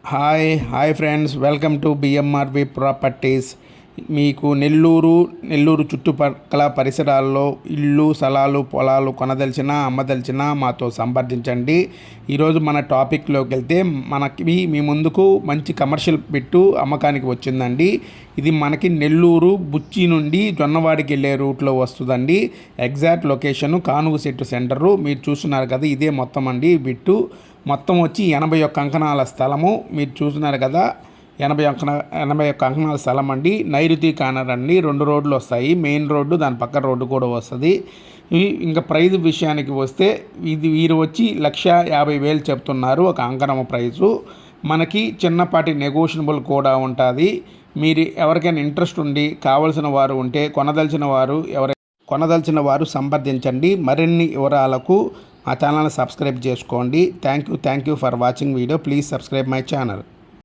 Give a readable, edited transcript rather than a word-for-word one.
Hi friends, welcome to BMRV properties. మీకు నెల్లూరు చుట్టుపక్కల పరిసరాల్లో ఇల్లు, స్థలాలు, పొలాలు కొనదలిచినా అమ్మదలిచినా మాతో సంప్రదించండి. ఈరోజు మన టాపిక్లోకి వెళ్తే మీ ముందుకు మంచి కమర్షియల్ బిట్టు అమ్మకానికి వచ్చిందండి. ఇది మనకి నెల్లూరు బుచ్చి నుండి జొన్నవాడికి వెళ్ళే రూట్లో వస్తుందండి. ఎగ్జాక్ట్ లొకేషను కానుగు సెట్టు సెంటరు. మీరు చూస్తున్నారు కదా, ఇదే మొత్తం అండి బిట్టు. మొత్తం వచ్చి 81 అంకణాల స్థలము. మీరు చూస్తున్నారు కదా, 81 అంకణాల స్థలం అండి. నైరుతి కార్నర్ అండి. 2 రోడ్లు వస్తాయి, మెయిన్ రోడ్డు, దాని పక్క రోడ్డు కూడా వస్తుంది. ఇంకా ప్రైజ్ విషయానికి వస్తే వీరు వచ్చి 1,50,000 చెప్తున్నారు ఒక అంకణం ప్రైజు. మనకి చిన్నపాటి నెగోషియబుల్ కూడా ఉంటుంది. మీరు ఎవరికైనా ఇంట్రెస్ట్ ఉండి కావలసిన వారు ఉంటే కొనదలిచిన వారు సంప్రదించండి. మరిన్ని వివరాలకు మా ఛానల్ని సబ్స్క్రైబ్ చేసుకోండి. Thank you for watching video. Please subscribe my channel.